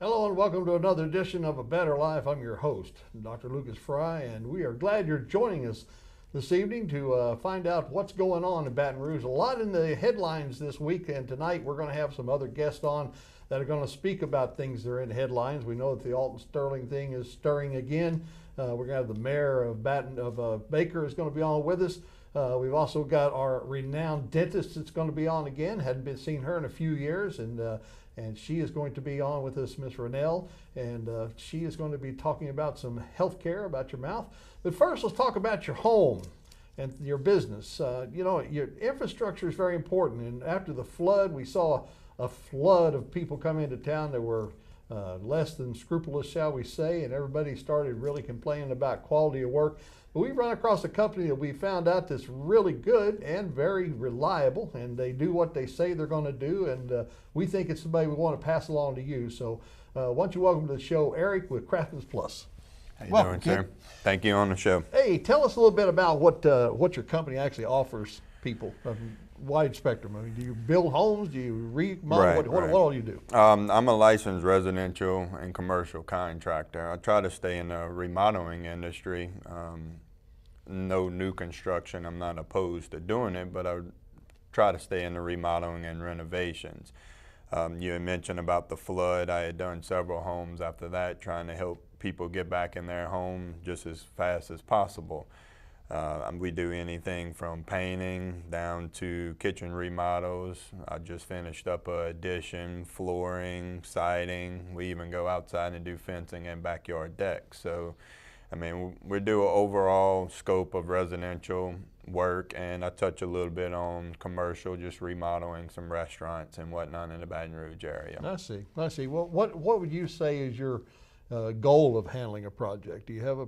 Hello and welcome to another edition of A Better Life. I'm your host, Dr. Lucas Fry, and we are glad you're joining us this evening to find out what's going on in Baton Rouge. A lot in the headlines this week, and tonight we're going to have some other guests on that are going to speak about things that are in headlines. We know that the Alton Sterling thing is stirring again. We're going to have the mayor of Baker is going to be on with us. We've also got our renowned dentist that's going to be on again. Hadn't been seen her in a few years, and she is going to be on with us, Miss Ranel, and she is going to be talking about some health care about your mouth. But first, let's talk about your home and your business. Your infrastructure is very important, and after the flood, we saw a flood of people come into town that were less than scrupulous, shall we say, and everybody started really complaining about quality of work. But we run across a company that we found out that's really good and very reliable, and they do what they say they're going to do, and we think it's somebody we want to pass along to you. So why don't you welcome to the show Eric with CraftsmenPlus. How you doing, sir? Thank you on the show. Hey, tell us a little bit about what your company actually offers people. Wide spectrum. I mean, do you build homes? Do you remodel? What all do you do? I'm a licensed residential and commercial contractor. I try to stay in the remodeling industry. No new construction. I'm not opposed to doing it, but I try to stay in the remodeling and renovations. You had mentioned about the flood. I had done several homes after that, trying to help people get back in their home just as fast as possible. We do anything from painting down to kitchen remodels. I just finished up an addition, flooring, siding. We even go outside and do fencing and backyard decks. So, I mean, we do an overall scope of residential work, and I touch a little bit on commercial, just remodeling some restaurants and whatnot in the Baton Rouge area. I see. Well, what would you say is your goal of handling a project? Do you have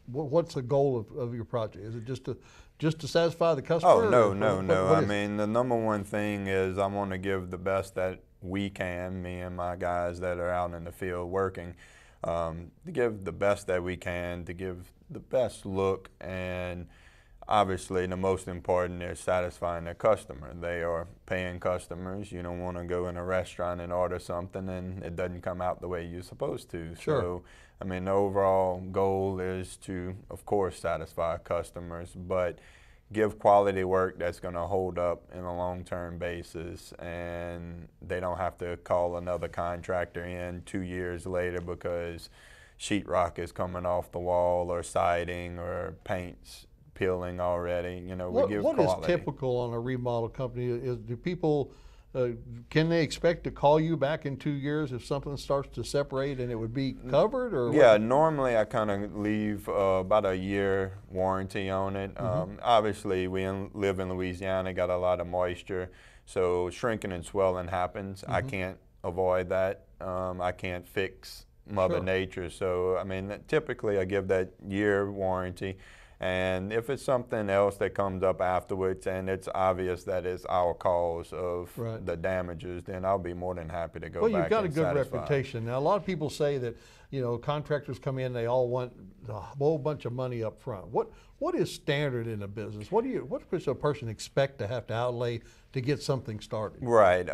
what's the goal of your project? Is it just to satisfy the customer? Oh, no. I mean, the number one thing is I want to give the best that we can, me and my guys that are out in the field working, to give the best that we can, to give the best look, and obviously the most important is satisfying the customer. They are paying customers. You don't want to go in a restaurant and order something and it doesn't come out the way you're supposed to. Sure. So, I mean, the overall goal is to, of course, satisfy customers, but give quality work that's going to hold up in a long-term basis, and they don't have to call another contractor in 2 years later because sheetrock is coming off the wall or siding or paint's peeling already. You know, we give quality. What is typical on a remodel company? Do people, can they expect to call you back in 2 years if something starts to separate and it would be covered? Or yeah, normally I kind of leave about a year warranty on it. Obviously, we live in Louisiana, got a lot of moisture, so shrinking and swelling happens. I can't avoid that. I can't fix Mother Nature. So, I mean, typically I give that year warranty. And if it's something else that comes up afterwards and it's obvious that it's our cause of the damages, then I'll be more than happy to go back and Well, you've got a good satisfy. reputation. Now, a lot of people say that, contractors come in, they all want a whole bunch of money up front. What is standard in a business? What does a person expect to have to outlay to get something started? Right.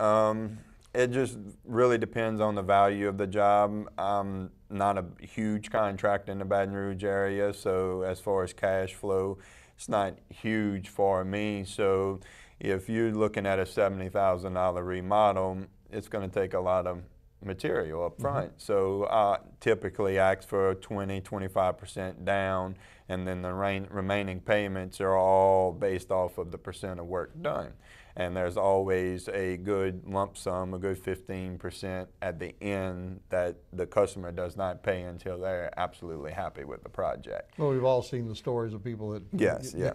It just really depends on the value of the job. I'm not a huge contractor in the Baton Rouge area, so as far as cash flow, it's not huge for me. So if you're looking at a $70,000 remodel, it's going to take a lot of material up front. So I typically ask for 20–25% down, and then the remaining payments are all based off of the percent of work done. And there's always a good lump sum, a good 15% at the end that the customer does not pay until they're absolutely happy with the project. Well, we've all seen the stories of people that. Yes, yeah.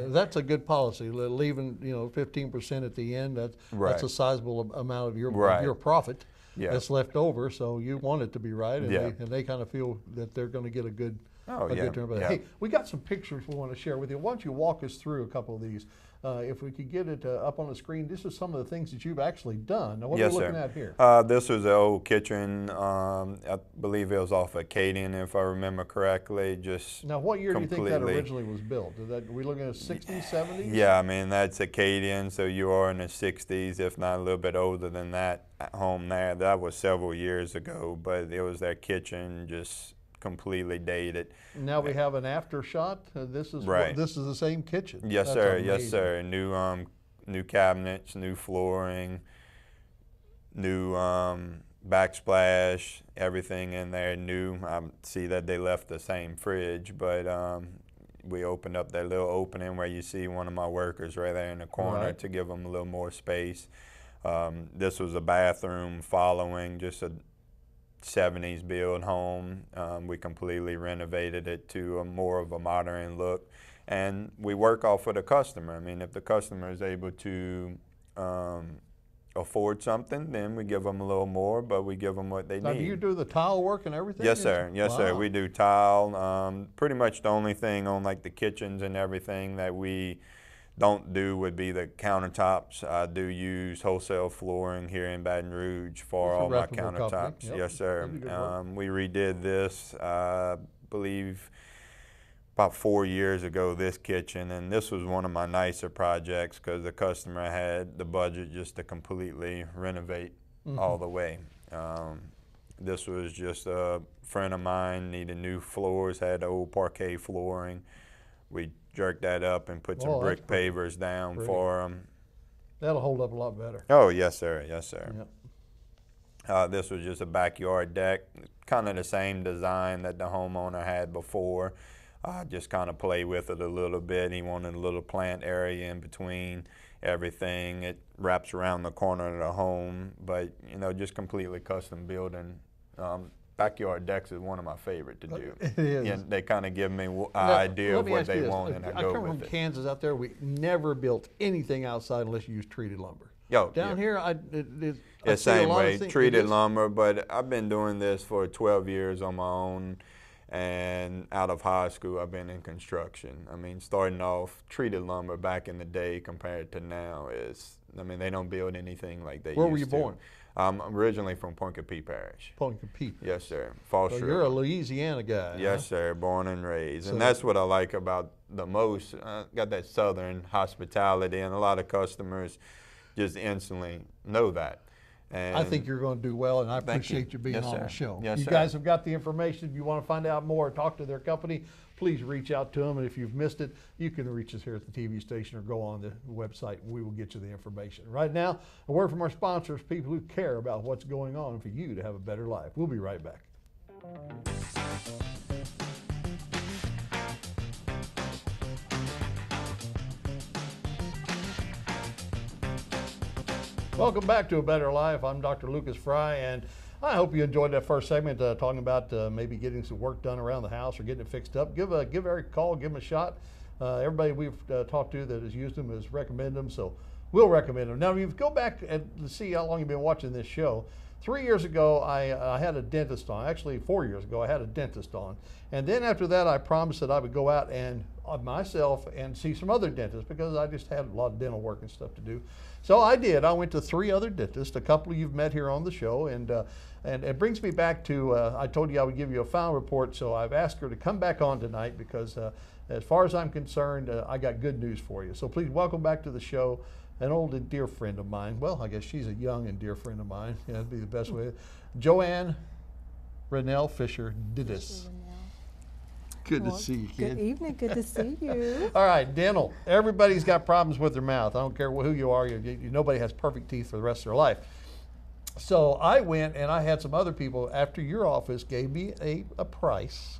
That's a good policy, leaving 15% at the end. That's a sizable amount of your profit that's left over. So you want it to be right, and they kind of feel that they're going to get a good Oh, a yeah, good term. But yeah. hey, we got some pictures we want to share with you. Why don't you walk us through a couple of these? If we could get it up on the screen, this is some of the things that you've actually done. Now, what are we looking at here? This was an old kitchen. I believe it was off Acadian, if I remember correctly. Just now, what year do you think that originally was built? Are we looking at 60s, 70s? Yeah, I mean, that's Acadian, so you are in the 60s, if not a little bit older than that at home there. That was several years ago, but it was that kitchen just completely dated. Now we have an after shot. This is this is the same kitchen. Yes, sir. Yes, sir. New cabinets, new flooring, new backsplash, everything in there new. I see that they left the same fridge, but we opened up that little opening where you see one of my workers right there in the corner to give them a little more space. This was a bathroom following just a 70s build home. We completely renovated it to more of a modern look, and we work off of the customer. I mean, if the customer is able to afford something, then we give them a little more, but we give them what they need. Do you do the tile work and everything? Yes, sir. Yes, sir. We do tile. Pretty much the only thing on like the kitchens and everything that we don't do would be the countertops. I do use wholesale flooring here in Baton Rouge for all my countertops. Yep. Yes, sir. We redid this, I believe, about 4 years ago, this kitchen, and this was one of my nicer projects because the customer had the budget just to completely renovate all the way. This was just a friend of mine needed new floors, had old parquet flooring. We jerked that up and put some brick pavers down for them. That'll hold up a lot better. Oh, yes, sir. Yes, sir. Yep. This was just a backyard deck, kind of the same design that the homeowner had before. Just kind of play with it a little bit. He wanted a little plant area in between everything. It wraps around the corner of the home, but you know, just completely custom building. Backyard decks is one of my favorite to do. It is. And they kind of give me an idea of what they want, and I go with it. I come from Kansas out there. We never built anything outside unless you used treated lumber. Down here, it's same way, treated lumber, but I've been doing this for 12 years on my own, and out of high school, I've been in construction. I mean, starting off, treated lumber back in the day compared to now is, I mean, they don't build anything like they used to. Where were you born? I'm originally from Point Coupee Parish. Point Coupee. Yes, sir. So you're a Louisiana guy. Yes, sir. Born and raised. And that's what I like about the most. Got that southern hospitality, and a lot of customers just instantly know that. And I think you're going to do well, and I appreciate you being on the show. Yes, you sir. guys have got the information. If you want to find out more or talk to their company, please reach out to them. And if you've missed it, you can reach us here at the TV station or go on the website, and we will get you the information. Right now, a word from our sponsors, people who care about what's going on for you to have a better life. We'll be right back. Welcome back to A Better Life. I'm Dr. Lucas Fry, and I hope you enjoyed that first segment talking about maybe getting some work done around the house or getting it fixed up. Give Eric a call, give him a shot. Everybody we've talked to that has used them has recommended them, so we'll recommend them. Now, if you go back and see how long you've been watching this show, 3 years ago I had a dentist on. Actually, 4 years ago I had a dentist on, and then after that I promised that I would go out and myself and see some other dentists because I just had a lot of dental work and stuff to do. So I did. I went to 3 other dentists, a couple you've met here on the show, and it brings me back to, I told you I would give you a final report, so I've asked her to come back on tonight because as far as I'm concerned, I got good news for you. So please welcome back to the show an old and dear friend of mine. Well, I guess she's a young and dear friend of mine. Yeah, that'd be the best way. JoAnn Fisher-Ranel. Good to see you, kid. Good evening. Good to see you. All right, dental. Everybody's got problems with their mouth. I don't care who you are. Nobody has perfect teeth for the rest of their life. So I went and I had some other people after your office gave me a price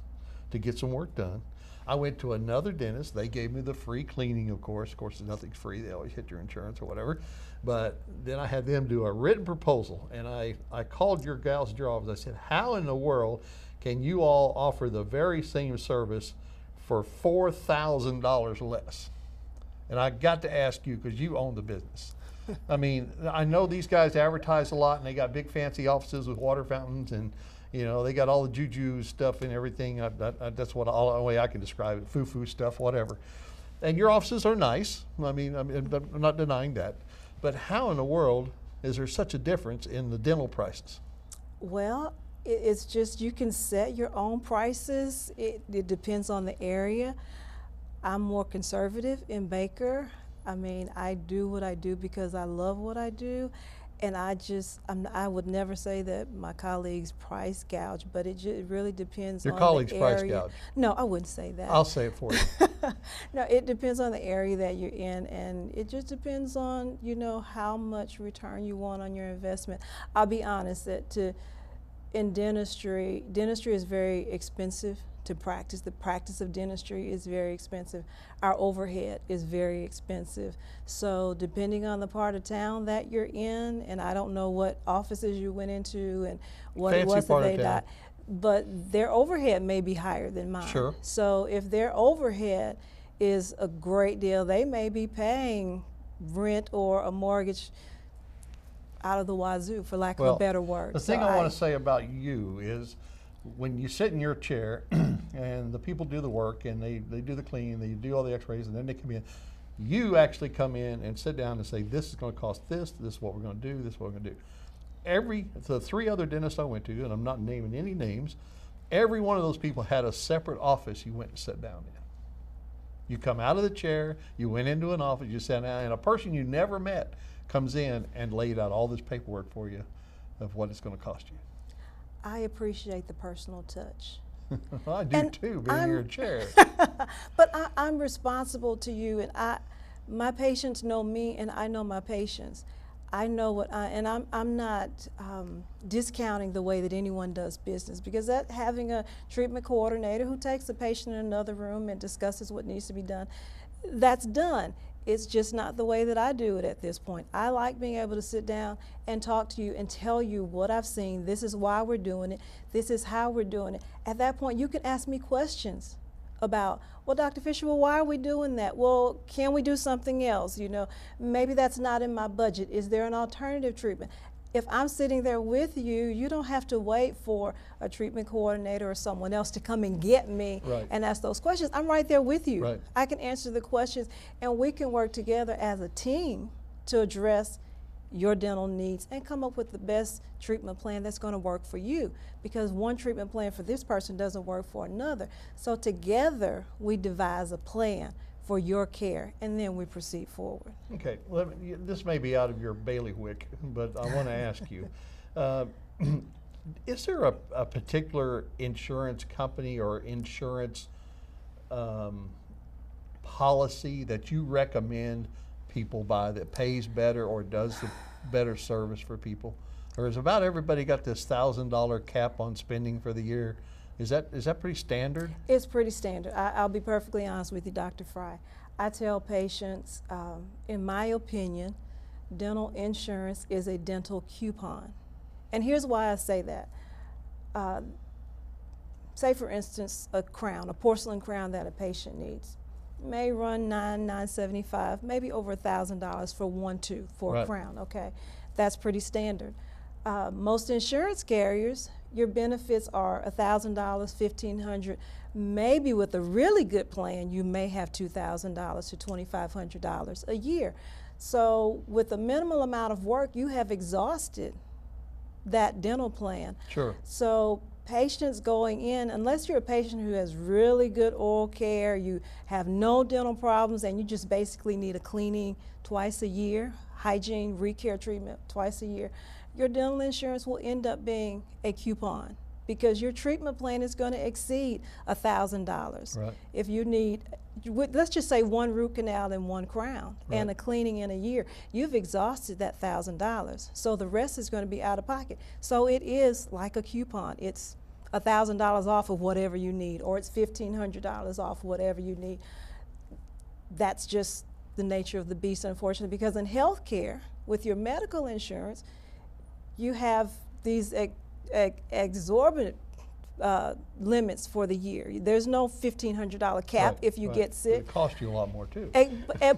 to get some work done. I went to another dentist. They gave me the free cleaning, of course. Of course, nothing's free. They always hit your insurance or whatever. But then I had them do a written proposal. And I called your gals at your office. I said, how in the world can you all offer the very same service for $4,000 less? And I got to ask you, because you own the business. I mean, I know these guys advertise a lot, and they got big fancy offices with water fountains, and they got all the juju stuff and everything. That's what all the way I can describe it, foo-foo stuff, whatever. And your offices are nice. I'm not denying that. But how in the world is there such a difference in the dental prices? Well, it's just you can set your own prices. It depends on the area. I'm more conservative in Baker. I mean, I do what I do because I love what I do. And I would never say that my colleagues price gouge, but it really depends on the area. Your colleagues price gouge? No, I wouldn't say that. I'll say it for you. No, it depends on the area that you're in, and it just depends on, how much return you want on your investment. I'll be honest that in dentistry is very expensive to practice. The practice of dentistry is very expensive. Our overhead is very expensive. So depending on the part of town that you're in, and I don't know what offices you went into and what Fancy it was that they got, but their overhead may be higher than mine. Sure. So if their overhead is a great deal, they may be paying rent or a mortgage out of the wazoo, for lack of a better word. The thing I want to say about you is when you sit in your chair and the people do the work and they do the cleaning, they do all the x-rays, and then they come in, you actually come in and sit down and say, this is going to cost this is what we're going to do, this is what we're going to do. The 3 other dentists I went to, and I'm not naming any names, every one of those people had a separate office you went and sat down in. You come out of the chair, you went into an office, you sat down, and a person you never met comes in and laid out all this paperwork for you of what it's going to cost you. I appreciate the personal touch. I do too, being in your chair. But I'm responsible to you, and my patients know me, and I know my patients. I know and I'm not discounting the way that anyone does business, because having a treatment coordinator who takes the patient in another room and discusses what needs to be done, that's done. It's just not the way that I do it at this point. I like being able to sit down and talk to you and tell you what I've seen. This is why we're doing it. This is how we're doing it. At that point, you can ask me questions about, well, Dr. Fisher, why are we doing that? Well, can we do something else? Maybe that's not in my budget. Is there an alternative treatment? If I'm sitting there with you, you don't have to wait for a treatment coordinator or someone else to come and get me and ask those questions. I'm right there with you. Right. I can answer the questions, and we can work together as a team to address your dental needs and come up with the best treatment plan that's going to work for you, because one treatment plan for this person doesn't work for another. So together we devise a plan for your care, and then we proceed forward. Okay, this may be out of your bailiwick, but I want to ask you, is there a particular insurance company or insurance policy that you recommend people buy that pays better or does the better service for people? Or is about everybody got this $1,000 cap on spending for the year? Is that pretty standard? It's pretty standard. I'll be perfectly honest with you, Dr. Fry. I tell patients, in my opinion, dental insurance is a dental coupon. And here's why I say that. Say, for instance, a porcelain crown that a patient needs may run $975, maybe over $1,000 for one tooth for a crown, okay? That's pretty standard. Most insurance carriers, your benefits are $1,000, $1,500. Maybe with a really good plan, you may have $2,000 to $2,500 a year. So with a minimal amount of work, you have exhausted that dental plan. Sure. So patients going in, unless you're a patient who has really good oral care, you have no dental problems, and you just basically need a cleaning twice a year, hygiene, recare treatment twice a year, your dental insurance will end up being a coupon, because your treatment plan is going to exceed $1,000. Right. If you need, let's just say, one root canal and one crown and a cleaning in a year, you've exhausted that $1,000. So the rest is going to be out of pocket. So it is like a coupon. It's $1,000 off of whatever you need, or it's $1,500 off whatever you need. That's just the nature of the beast, unfortunately, because in healthcare, with your medical insurance, you have these exorbitant limits for the year. There's no $1,500 cap Right, if you right. get sick. It costs you a lot more too.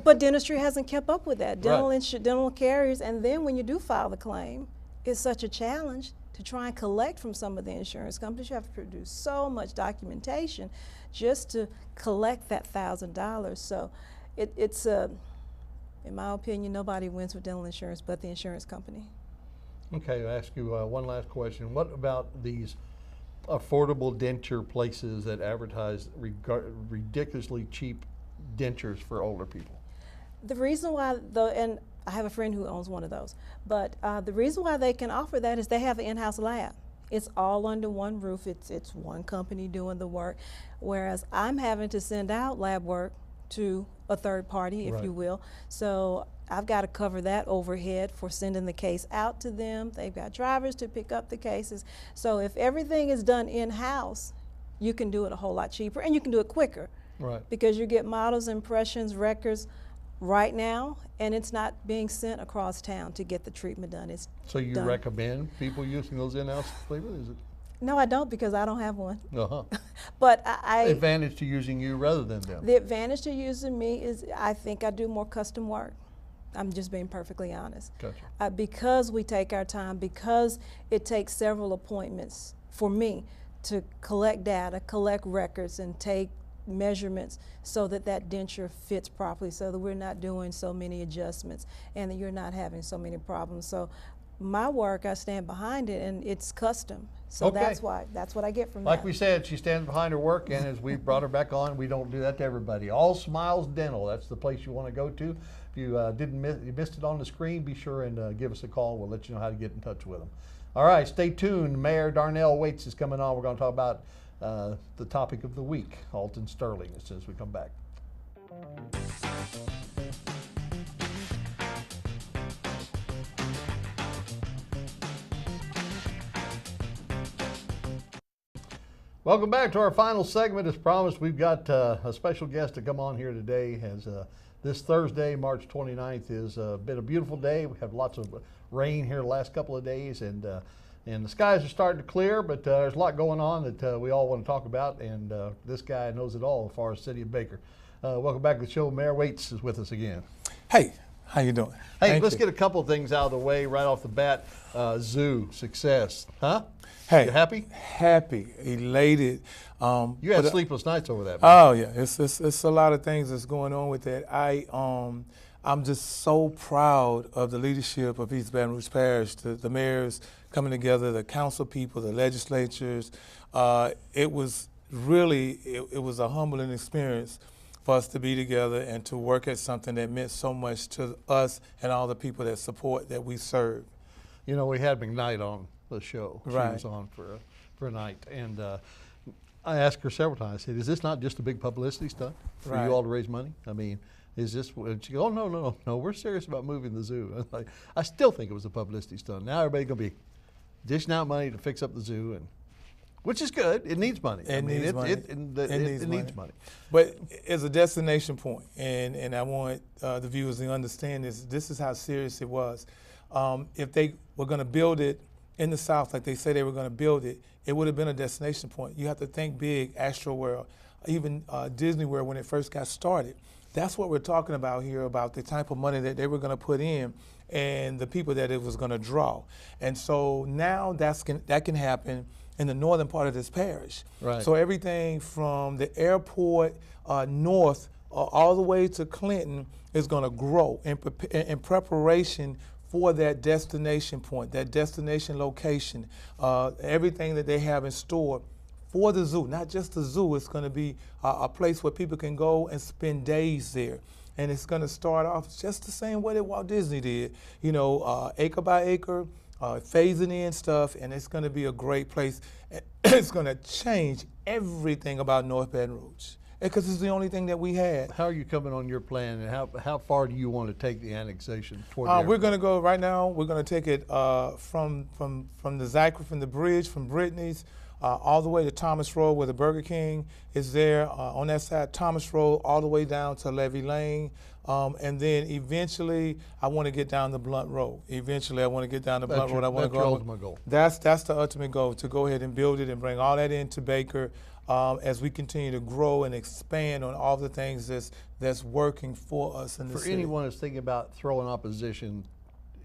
But dentistry hasn't kept up with that. Right. Dental carriers, and then when you do file the claim, it's such a challenge to try and collect from some of the insurance companies. You have to produce so much documentation just to collect that $1,000. So it's in my opinion, nobody wins with dental insurance but the insurance company. Okay, I'll ask you one last question. What about these affordable denture places that advertise ridiculously cheap dentures for older people? The reason why, and I have a friend who owns one of those, but the reason why they can offer that is they have an in-house lab. It's all under one roof. It's one company doing the work, whereas I'm having to send out lab work to a third party, if Right. you will. So I've got to cover that overhead for sending the case out to them. They've got drivers to pick up the cases. So if everything is done in-house, you can do it a whole lot cheaper and you can do it quicker. Right. Because you get models, impressions, records right now, and it's not being sent across town to get the treatment done. It's So you done. recommend people using those in-house cleavers? Is it? No, I don't, because I don't have one. Uh-huh. But Advantage to using you rather than them. the advantage to using me is I think I do more custom work. I'm just being perfectly honest. Gotcha. Because we take our time, because it takes several appointments for me to collect data, collect records, and take measurements so that that denture fits properly, so that we're not doing so many adjustments and that you're not having so many problems. So my work, I stand behind it, and it's custom. So Okay. that's what I get from Like that. we said, she stands behind her work, and as we brought her back on, we don't do that to everybody. All Smiles Dental, that's the place you want to go to. If you you missed it on the screen, be sure and give us a call. We'll let you know how to get in touch with them. All right, stay tuned. Mayor Darnell Waits is coming on. We're going to talk about the topic of the week, Alton Sterling, as soon as we come back. Welcome back to our final segment. As promised, we've got a special guest to come on here today. As this Thursday, March 29th, has been a beautiful day. We have lots of rain here the last couple of days, and the skies are starting to clear, but there's a lot going on that we all want to talk about, and this guy knows it all as far as City of Baker. Welcome back to the show. Mayor Waits is with us again. Hey, how you doing? Hey, Thank let's you. get a couple of things out of the way right off the bat. Zoo, success, huh? Hey, You happy? Happy, elated. You had sleepless nights over that. Oh yeah, it's a lot of things that's going on with that. I'm just so proud of the leadership of East Baton Rouge Parish, the mayors coming together, the council people, the legislatures. It was really it was a humbling experience for us to be together and to work at something that meant so much to us and all the people that we serve. You know, we had McKnight on the show. She Right. was on for a night, and I asked her several times. I said, "Is this not just a big publicity stunt for Right. you all to raise money? I mean, is this?" And she goes, "Oh no, we're serious about moving the zoo." I was like, I still think it was a publicity stunt. Now everybody's gonna be dishing out money to fix up the zoo, and which is good. It needs money. It needs money. It needs money. But it's a destination point, and I want the viewers to understand this. This is how serious it was. If they were going to build it in the South like they say they were going to build it, it would have been a destination point. You have to think big, Astro World, even Disney World when it first got started. That's what we're talking about here, about the type of money that they were going to put in and the people that it was going to draw. And so now that can happen in the northern part of this parish. Right. So everything from the airport north all the way to Clinton is going to grow in preparation for that destination point, that destination location, everything that they have in store for the zoo. Not just the zoo, it's going to be a place where people can go and spend days there. And it's going to start off just the same way that Walt Disney did, you know, acre by acre, phasing in stuff, and it's going to be a great place. It's going to change everything about North Baton Rouge because it's the only thing that we had. How are you coming on your plan, and how far do you want to take the annexation toward? We're going to go right now. We're going to take it from the Zachary, from the bridge, from Brittany's, all the way to Thomas Road where the Burger King is there. On that side, Thomas Road, all the way down to Levy Lane. And then eventually, I want to get down the Blunt Road. Eventually, I want to get down the Blunt Road. That's your ultimate goal. That's the ultimate goal, to go ahead and build it and bring all that into Baker as we continue to grow and expand on all the things that's working for us in the city. For anyone that's thinking about throwing opposition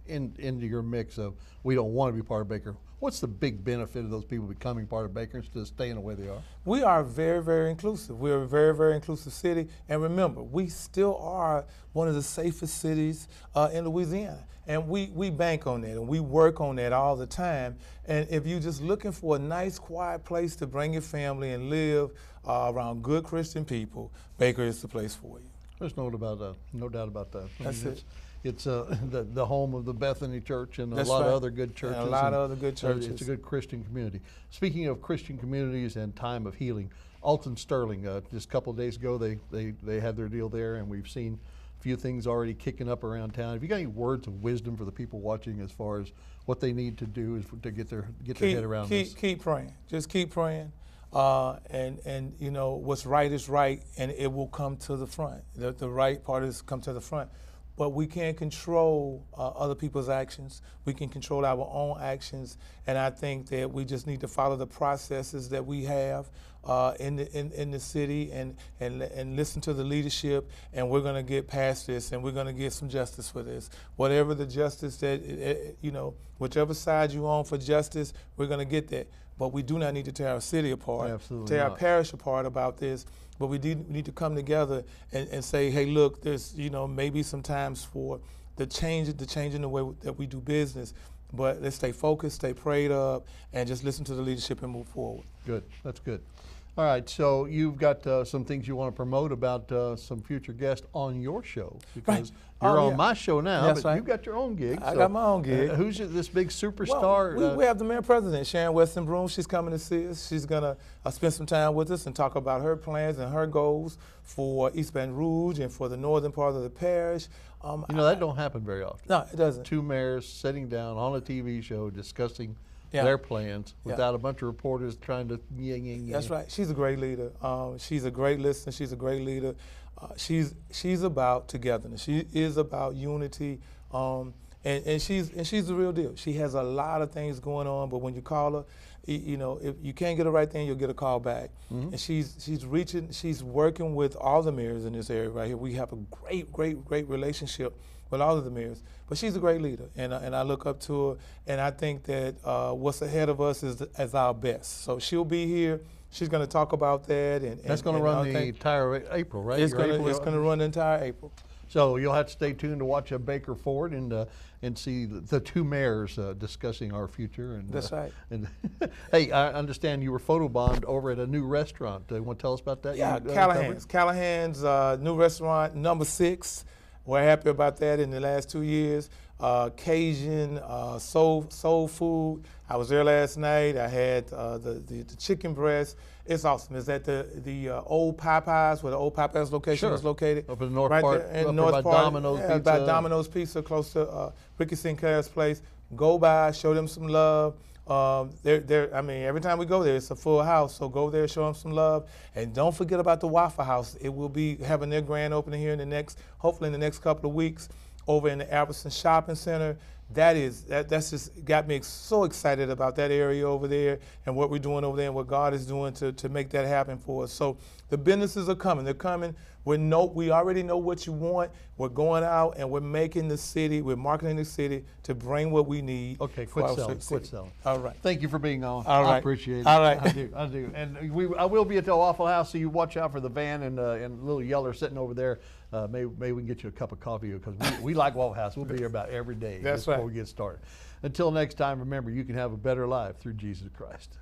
into your mix of, we don't want to be part of Baker, what's the big benefit of those people becoming part of Baker instead of staying the way they are? We are very, very inclusive. We're a very, very inclusive city. And remember, we still are one of the safest cities in Louisiana. And we bank on that, and we work on that all the time. And if you're just looking for a nice, quiet place to bring your family and live around good Christian people, Baker is the place for you. There's no doubt about that. That's it. It's the home of the Bethany Church and That's a lot right. of other good churches. And a lot of other good churches. It's a good Christian community. Speaking of Christian communities and time of healing, Alton Sterling, just a couple of days ago, they had their deal there, and we've seen a few things already kicking up around town. Have you got any words of wisdom for the people watching as far as what they need to do to get their head around this? Keep praying. Just keep praying. And you know, what's right is right, and it will come to the front. The right part is come to the front. But we can't control other people's actions. We can control our own actions, and I think that we just need to follow the processes that we have in the city and listen to the leadership, and we're going to get past this, and we're going to get some justice for this. Whatever the justice that, you know, whichever side you're on for justice, we're going to get that. But we do not need to tear our city apart, tear our parish apart about this. But we need to come together and say, hey, look, there's, you know, maybe some times for the change in the way that we do business. But let's stay focused, stay prayed up, and just listen to the leadership and move forward. Good. That's good. All right, so you've got some things you want to promote about some future guests on your show, because you're on my show now, That's but right. you've got your own gig. I got my own gig. Who's this big superstar? Well, we have the mayor president, Sharon Weston Broom. She's coming to see us. She's going to spend some time with us and talk about her plans and her goals for East Baton Rouge and for the northern part of the parish. You know, that don't happen very often. No, it doesn't. Two mayors sitting down on a TV show discussing their plans without a bunch of reporters trying to That's right. She's a great leader. She's a great listener. She's a great leader. She's about togetherness. She is about unity. And she's the real deal. She has a lot of things going on, but when you call her, you know, if you can't get the right thing, you'll get a call back. And she's working with all the mayors in this area right here. We have a great relationship with all of the mayors. But she's a great leader, and I look up to her, and I think that what's ahead of us is our best. So she'll be here. She's going to talk about that. And that's going to run the entire April, right? It's going to run the entire April. So you'll have to stay tuned to watch Baker Ford and see the two mayors discussing our future. And, that's right. And hey, I understand you were photobombed over at a new restaurant. You want to tell us about that? Yeah, Callahan's new restaurant, number 6. We're happy about that in the last 2 years. Cajun, soul food. I was there last night. I had the chicken breast. It's awesome. It's at the old Popeyes, where the old Popeyes location is located. Up in the north right part, there, in up north by part, Domino's Pizza. By Domino's Pizza, close to Ricky Sinclair's place. Go by, show them some love. I mean, every time we go there, it's a full house. So go there, show them some love, and don't forget about the Waffle House. It will be having their grand opening here hopefully in the next couple of weeks, over in the Albertson Shopping Center. That's just got me so excited about that area over there and what we're doing over there and what God is doing to make that happen for us. So the businesses are coming. They're coming. We already know what you want. We're going out and we're making the city, we're marketing the city to bring what we need. Okay, quit selling. All right. Thank you for being on. All right. I appreciate it. All right. I do. And I will be at the Waffle House, so you watch out for the van and little Yeller sitting over there. Maybe we can get you a cup of coffee, because we like Waffle House. We'll be here about every day before we get started. Until next time, remember, you can have a better life through Jesus Christ.